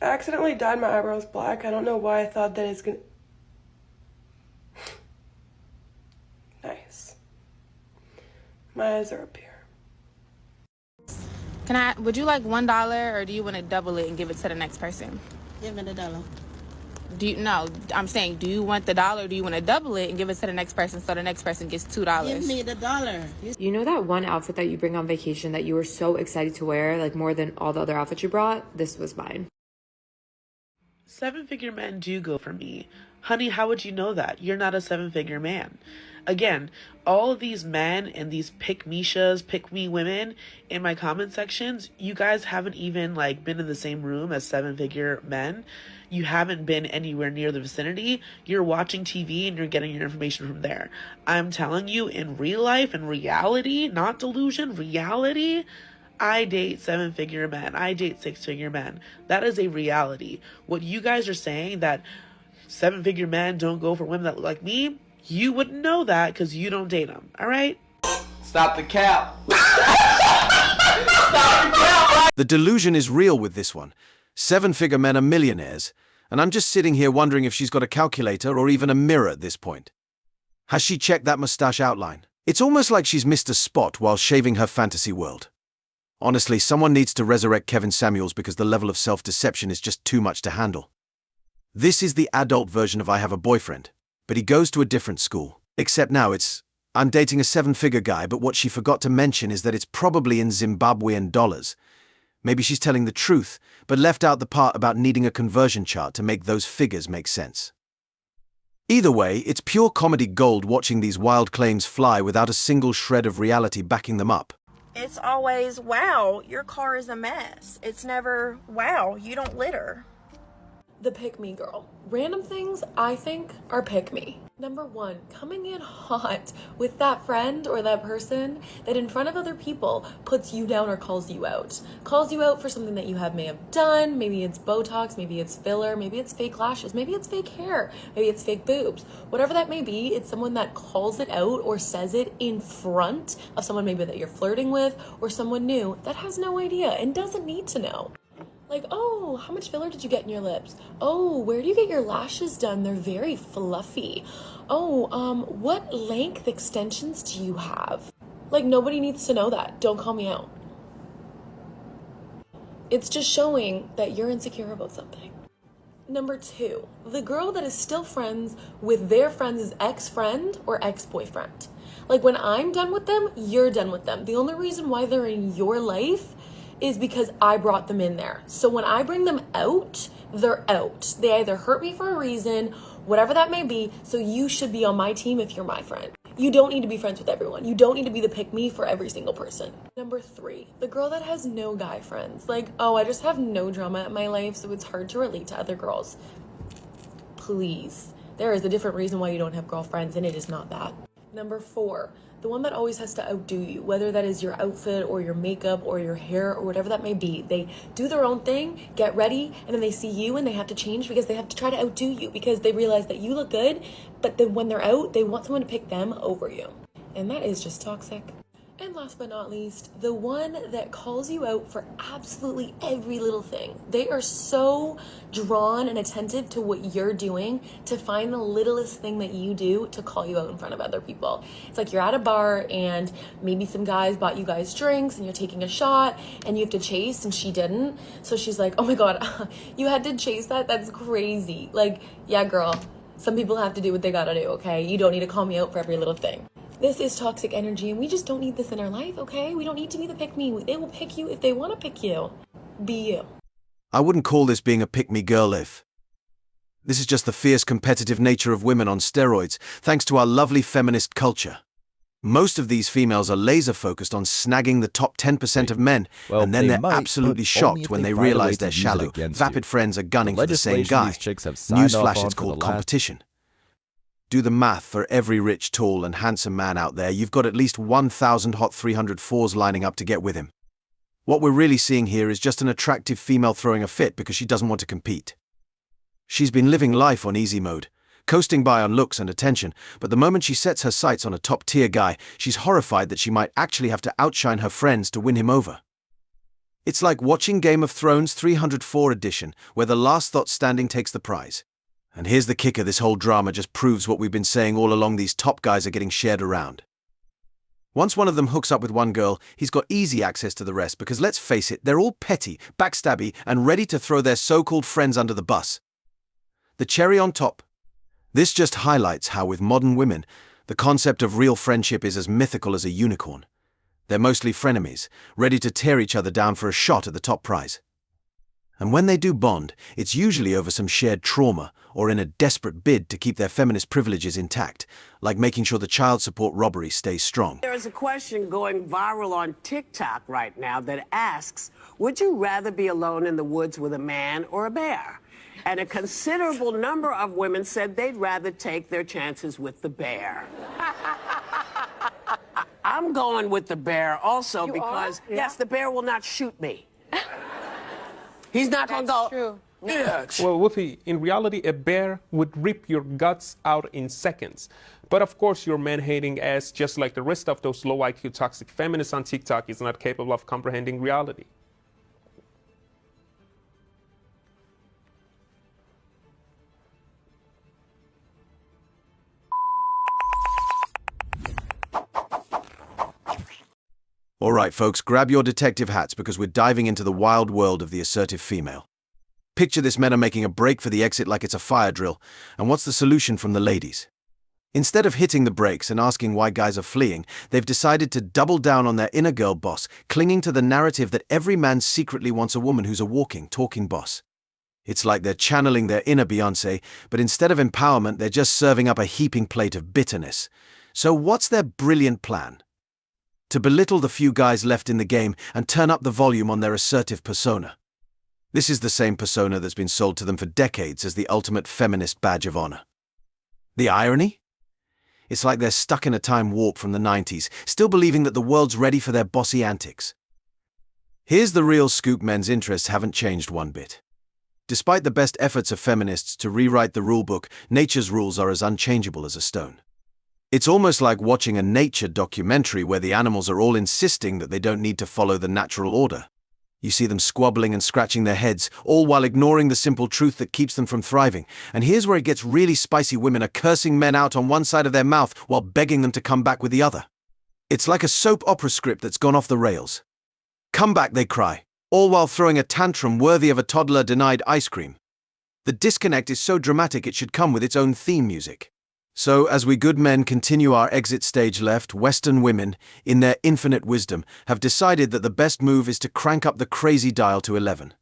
I accidentally dyed my eyebrows black. I don't know why I thought that it's gonna... Nice. My eyes are up here. Would you like $1 or do you want to double it and give it to the next person? Give me the dollar. No, I'm saying, do you want the dollar or do you want to double it and give it to the next person so the next person gets $2? Give me the dollar. You know that one outfit that you bring on vacation that you were so excited to wear, like more than all the other outfits you brought? This was mine. Seven-figure men do go for me. Honey, how would you know that? You're not a seven-figure man. Again, all of these men and these pick-me-shas, pick-me women in my comment sections, you guys haven't even been in the same room as seven-figure men. You haven't been anywhere near the vicinity. You're watching TV and you're getting your information from there. I'm telling you, in real life, in reality, not delusion, reality, I date seven-figure men. I date six-figure men. That is a reality. What you guys are saying, that seven-figure men don't go for women that look like me, you wouldn't know that because you don't date them. All right? Stop the cap. Stop the cap. The delusion is real with this one. Seven-figure men are millionaires, and I'm just sitting here wondering if she's got a calculator or even a mirror at this point. Has she checked that mustache outline? It's almost like she's missed a spot while shaving her fantasy world. Honestly, someone needs to resurrect Kevin Samuels because the level of self-deception is just too much to handle. This is the adult version of I Have a Boyfriend, but he goes to a different school. Except now I'm dating a seven-figure guy, but what she forgot to mention is that it's probably in Zimbabwean dollars. Maybe she's telling the truth, but left out the part about needing a conversion chart to make those figures make sense. Either way, it's pure comedy gold watching these wild claims fly without a single shred of reality backing them up. It's always, wow, your car is a mess. It's never, wow, you don't litter. The pick me girl. Random things I think are pick me. Number one, coming in hot with that friend or that person that in front of other people puts you down or calls you out. Calls you out for something that you may have done. Maybe it's Botox, maybe it's filler, maybe it's fake lashes, maybe it's fake hair, maybe it's fake boobs. Whatever that may be, it's someone that calls it out or says it in front of someone maybe that you're flirting with or someone new that has no idea and doesn't need to know. Like, oh, how much filler did you get in your lips? Oh, where do you get your lashes done? They're very fluffy. Oh, what length extensions do you have? Like, nobody needs to know that. Don't call me out. It's just showing that you're insecure about something. Number two, the girl that is still friends with their friend's ex-friend or ex-boyfriend. Like, when I'm done with them, you're done with them. The only reason why they're in your life is because I brought them in there. So when I bring them out, they're out. They either hurt me for a reason, whatever that may be, so you should be on my team if you're my friend. You don't need to be friends with everyone. You don't need to be the pick me for every single person. Number three, the girl that has no guy friends. Like, oh, I just have no drama in my life, so it's hard to relate to other girls. Please. There is a different reason why you don't have girlfriends, and it is not that. Number four, the one that always has to outdo you, whether that is your outfit or your makeup or your hair or whatever that may be. They do their own thing, get ready, and then they see you and they have to change because they have to try to outdo you because they realize that you look good, but then when they're out, they want someone to pick them over you. And that is just toxic. And last but not least, the one that calls you out for absolutely every little thing. They are so drawn and attentive to what you're doing to find the littlest thing that you do to call you out in front of other people. It's like you're at a bar and maybe some guys bought you guys drinks and you're taking a shot and you have to chase and she didn't. So she's like, oh my God, you had to chase that? That's crazy. Like, yeah, girl, some people have to do what they gotta do, okay? You don't need to call me out for every little thing. This is toxic energy, and we just don't need this in our life, okay? We don't need to be the pick-me. They will pick you if they want to pick you. Be you. I wouldn't call this being a pick-me girl if. This is just the fierce competitive nature of women on steroids, thanks to our lovely feminist culture. Most of these females are laser-focused on snagging the top 10% of men, and then they're absolutely shocked when they realize their shallow, vapid friends are gunning for the same guy. Newsflash, it's called competition. Do the math for every rich, tall, and handsome man out there. You've got at least 1,000 hot 304s lining up to get with him. What we're really seeing here is just an attractive female throwing a fit because she doesn't want to compete. She's been living life on easy mode, coasting by on looks and attention, but the moment she sets her sights on a top-tier guy, she's horrified that she might actually have to outshine her friends to win him over. It's like watching Game of Thrones 304 edition, where the last thought standing takes the prize. And here's the kicker, this whole drama just proves what we've been saying all along, these top guys are getting shared around. Once one of them hooks up with one girl, he's got easy access to the rest because let's face it, they're all petty, backstabby, and ready to throw their so-called friends under the bus. The cherry on top. This just highlights how with modern women, the concept of real friendship is as mythical as a unicorn. They're mostly frenemies, ready to tear each other down for a shot at the top prize. And when they do bond, it's usually over some shared trauma or in a desperate bid to keep their feminist privileges intact, like making sure the child support robbery stays strong. There is a question going viral on TikTok right now that asks, would you rather be alone in the woods with a man or a bear? And a considerable number of women said they'd rather take their chances with the bear. I'm going with the bear also because, yes, the bear will not shoot me. He's not going to go. True. Yeah. Well, Wolfie, in reality, a bear would rip your guts out in seconds. But of course, your man-hating ass, just like the rest of those low-IQ toxic feminists on TikTok, is not capable of comprehending reality. All right, folks, grab your detective hats because we're diving into the wild world of the assertive female. Picture this, men are making a break for the exit like it's a fire drill. And what's the solution from the ladies? Instead of hitting the brakes and asking why guys are fleeing, they've decided to double down on their inner girl boss, clinging to the narrative that every man secretly wants a woman who's a walking, talking boss. It's like they're channeling their inner Beyoncé, but instead of empowerment, they're just serving up a heaping plate of bitterness. So what's their brilliant plan? To belittle the few guys left in the game and turn up the volume on their assertive persona. This is the same persona that's been sold to them for decades as the ultimate feminist badge of honor. The irony? It's like they're stuck in a time warp from the 90s, still believing that the world's ready for their bossy antics. Here's the real scoop: men's interests haven't changed one bit. Despite the best efforts of feminists to rewrite the rulebook, nature's rules are as unchangeable as a stone. It's almost like watching a nature documentary where the animals are all insisting that they don't need to follow the natural order. You see them squabbling and scratching their heads, all while ignoring the simple truth that keeps them from thriving. And here's where it gets really spicy: women are cursing men out on one side of their mouth while begging them to come back with the other. It's like a soap opera script that's gone off the rails. Come back, they cry, all while throwing a tantrum worthy of a toddler denied ice cream. The disconnect is so dramatic it should come with its own theme music. So, as we good men continue our exit stage left, Western women, in their infinite wisdom, have decided that the best move is to crank up the crazy dial to 11.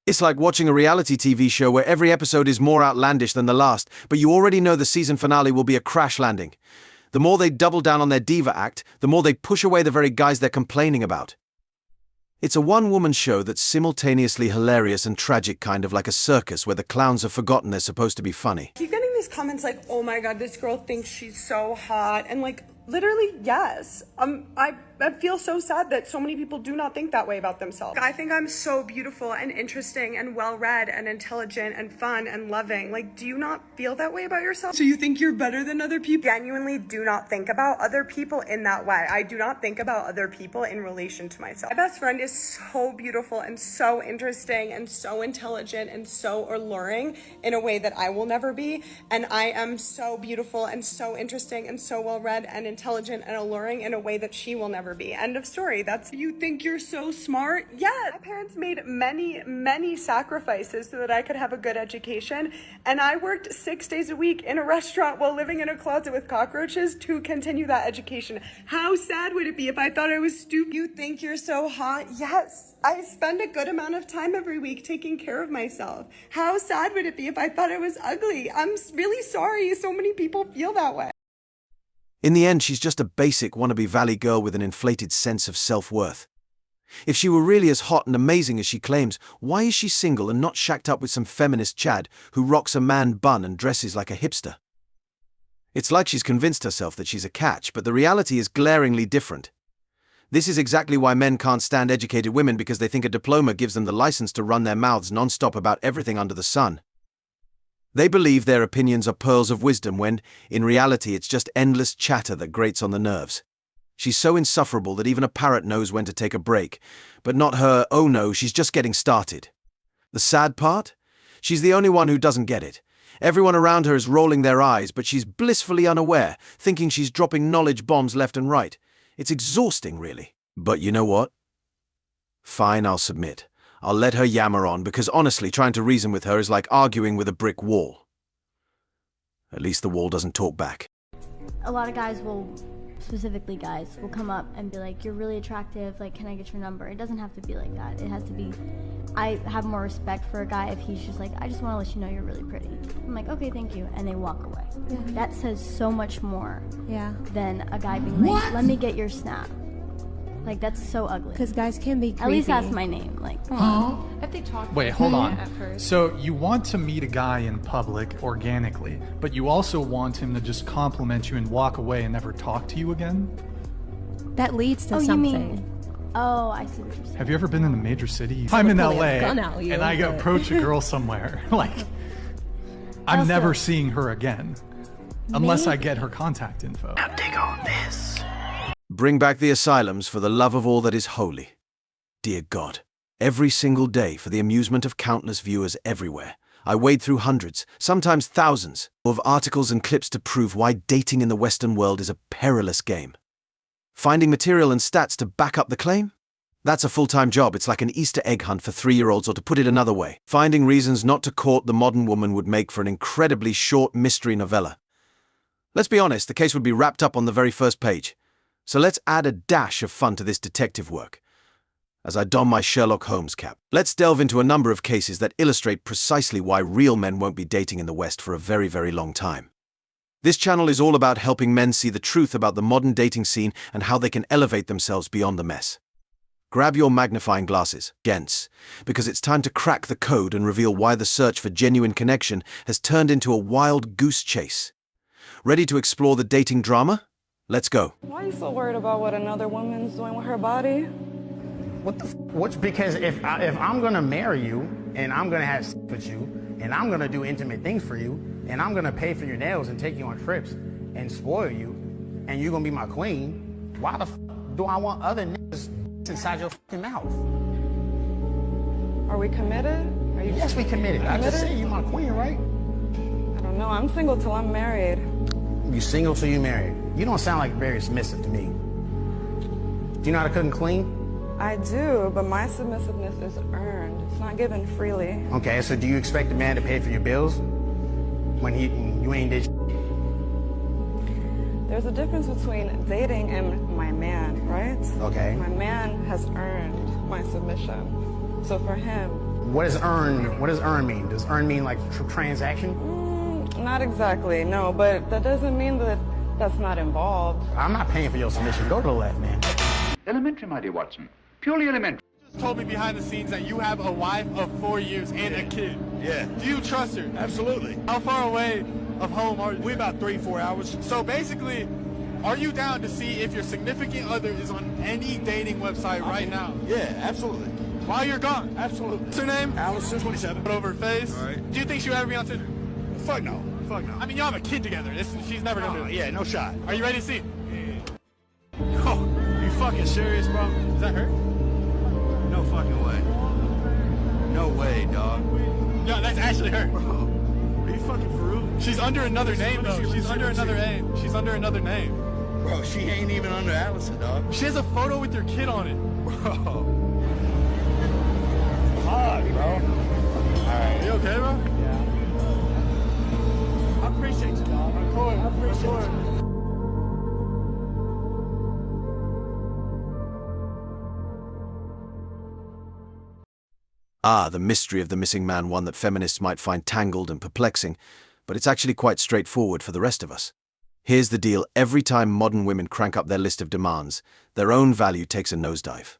It's like watching a reality TV show where every episode is more outlandish than the last, but you already know the season finale will be a crash landing. The more they double down on their diva act, the more they push away the very guys they're complaining about. It's a one-woman show that's simultaneously hilarious and tragic, kind of like a circus where the clowns have forgotten they're supposed to be funny. Keep getting these comments like, oh my god, this girl thinks she's so hot, and like, literally, yes. I feel so sad that so many people do not think that way about themselves. I think I'm so beautiful and interesting and well-read and intelligent and fun and loving. Like, do you not feel that way about yourself? So you think you're better than other people? Genuinely do not think about other people in that way. I do not think about other people in relation to myself. My best friend is so beautiful and so interesting and so intelligent and so alluring in a way that I will never be. And I am so beautiful and so interesting and so well-read and intelligent and alluring in a way that she will never be. End of story. That's, you think you're so smart? Yeah. My parents made many sacrifices so that I could have a good education, and I worked 6 days a week in a restaurant while living in a closet with cockroaches to continue that education. How sad would it be if I thought I was stupid? You think you're so hot? Yes. I spend a good amount of time every week taking care of myself. How sad would it be if I thought I was ugly? I'm really sorry so many people feel that way. In the end, she's just a basic wannabe valley girl with an inflated sense of self-worth. If she were really as hot and amazing as she claims, why is she single and not shacked up with some feminist Chad who rocks a man bun and dresses like a hipster? It's like she's convinced herself that she's a catch, but the reality is glaringly different. This is exactly why men can't stand educated women, because they think a diploma gives them the license to run their mouths non-stop about everything under the sun. They believe their opinions are pearls of wisdom when, in reality, it's just endless chatter that grates on the nerves. She's so insufferable that even a parrot knows when to take a break, but not her, oh no, she's just getting started. The sad part? She's the only one who doesn't get it. Everyone around her is rolling their eyes, but she's blissfully unaware, thinking she's dropping knowledge bombs left and right. It's exhausting, really. But you know what? Fine, I'll submit. I'll let her yammer on, because honestly, trying to reason with her is like arguing with a brick wall. At least the wall doesn't talk back. A lot of guys will, specifically guys, will come up and be like, you're really attractive, like, can I get your number? It doesn't have to be like that. It has to be, I have more respect for a guy if he's just like, I just want to let you know you're really pretty. I'm like, okay, thank you, and they walk away. Yeah. That says so much more than a guy being like, let me get your snap. Like, that's so ugly. Because guys can be creepy. At least that's my name. Like, come on. Have they talked? Wait, hold on. So you want to meet a guy in public organically, but you also want him to just compliment you and walk away and never talk to you again? That leads to Oh, something. you mean? Oh, I see what you're saying. Have you ever been in a major city? I'm in LA and I approach a girl somewhere. Like, I'm Also- never seeing her again. Unless I get her contact info. Now dig on this. Bring back the asylums for the love of all that is holy. Dear God, every single day for the amusement of countless viewers everywhere, I wade through hundreds, sometimes thousands, of articles and clips to prove why dating in the Western world is a perilous game. Finding material and stats to back up the claim? That's a full-time job. It's like an Easter egg hunt for 3-year-olds, or to put it another way, finding reasons not to court the modern woman would make for an incredibly short mystery novella. Let's be honest, the case would be wrapped up on the very first page. So let's add a dash of fun to this detective work. As I don my Sherlock Holmes cap, let's delve into a number of cases that illustrate precisely why real men won't be dating in the West for a very, very long time. This channel is all about helping men see the truth about the modern dating scene and how they can elevate themselves beyond the mess. Grab your magnifying glasses, gents, because it's time to crack the code and reveal why the search for genuine connection has turned into a wild goose chase. Ready to explore the dating drama? Let's go. Why are you so worried about what another woman's doing with her body? What's because if I'm gonna marry you and I'm gonna have sex with you and I'm gonna do intimate things for you and I'm gonna pay for your nails and take you on trips and spoil you and you're gonna be my queen, why the do I want other niggas inside your fucking mouth? Are we committed? Are you? Yes, we committed. I just said you're my queen, right? I don't know. I'm single till I'm married. You single till you married. You don't sound like very submissive to me. Do you know how to cook and clean? I do, but my submissiveness is earned. It's not given freely. Okay, so do you expect a man to pay for your bills when you ain't did? There's a difference between dating and my man, right? Okay. My man has earned my submission. So for him... What does earn mean? Does earn mean like transaction? Not exactly, no, but that doesn't mean that that's not involved. I'm not paying for your submission. Go to the left, man. Elementary, my dear Watson. Purely elementary. You told me behind the scenes that you have a wife of 4 years and a kid. Yeah. Do you trust her? Absolutely. How far away of home are you? We're about 3-4 hours. So basically, are you down to see if your significant other is on any dating website right now? Yeah, absolutely. While you're gone? Absolutely. What's her name? Allison, 27. Put over her face? All right. Do you think she would ever be on Tinder? Fuck no. Fuck no. I mean, y'all have a kid together. She's never gonna do it. Yeah, no shot. Are you ready to see? Oh, you fucking serious, bro? Is that her? No fucking way. No way, dog. Yeah, that's actually her. Bro, are you fucking for real? She's under another name, though. She's under another name. She's under another name. Bro, she ain't even under Allison, dog. She has a photo with your kid on it. Bro. Fuck, bro. Alright. You okay, bro? Yeah. I appreciate you, dog. Of course. I appreciate you. Ah, the mystery of the missing man, one that feminists might find tangled and perplexing, but it's actually quite straightforward for the rest of us. Here's the deal: every time modern women crank up their list of demands, their own value takes a nosedive.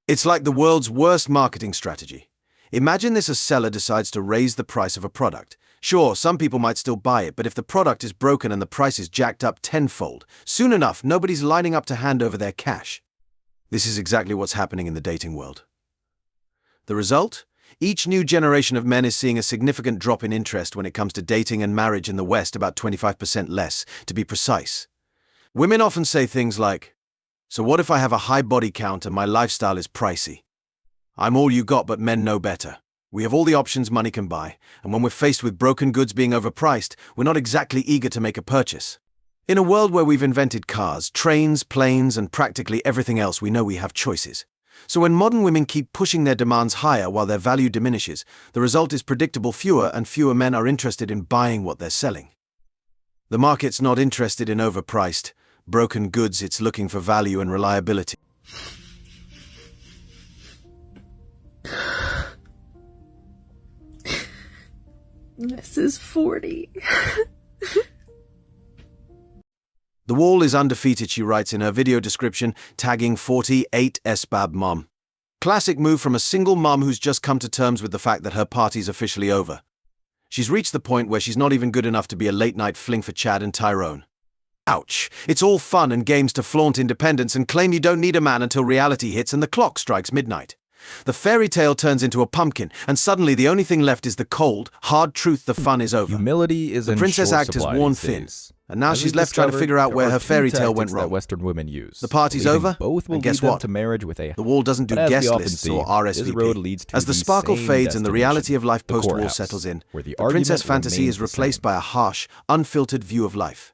It's like the world's worst marketing strategy. Imagine this: a seller decides to raise the price of a product. Sure, some people might still buy it, but if the product is broken and the price is jacked up tenfold, soon enough, nobody's lining up to hand over their cash. This is exactly what's happening in the dating world. The result? Each new generation of men is seeing a significant drop in interest when it comes to dating and marriage in the West, about 25% less, to be precise. Women often say things like, So what if I have a high body count and my lifestyle is pricey? I'm all you got, but men know better. We have all the options money can buy, and when we're faced with broken goods being overpriced, we're not exactly eager to make a purchase. In a world where we've invented cars, trains, planes, and practically everything else, we know we have choices. So when modern women keep pushing their demands higher while their value diminishes, the result is predictable: fewer and fewer men are interested in buying what they're selling. The market's not interested in overpriced, broken goods, it's looking for value and reliability. This is 40. The wall is undefeated, she writes in her video description, tagging 48 SBAB mom. Classic move from a single mom who's just come to terms with the fact that her party's officially over. She's reached the point where she's not even good enough to be a late-night fling for Chad and Tyrone. Ouch. It's all fun and games to flaunt independence and claim you don't need a man until reality hits and the clock strikes midnight. The fairy tale turns into a pumpkin, and suddenly the only thing left is the cold, hard truth: the fun is over. Humility is the princess act has worn thin, and now she's left trying to figure out where her fairy tale went wrong. Western women use. The party's over, both will and guess lead them what? to marriage with a, the wall doesn't do guest lists or RSVP. As the sparkle fades and the reality of life post-war settles in, the princess fantasy is replaced by a harsh, unfiltered view of life.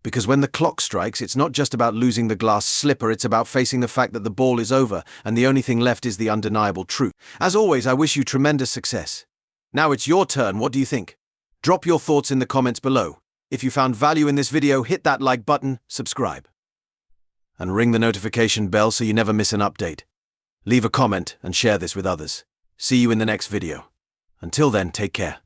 Because when the clock strikes, it's not just about losing the glass slipper, it's about facing the fact that the ball is over, and the only thing left is the undeniable truth. As always, I wish you tremendous success. Now it's your turn, what do you think? Drop your thoughts in the comments below. If you found value in this video, hit that like button, subscribe, and ring the notification bell so you never miss an update. Leave a comment and share this with others. See you in the next video. Until then, take care.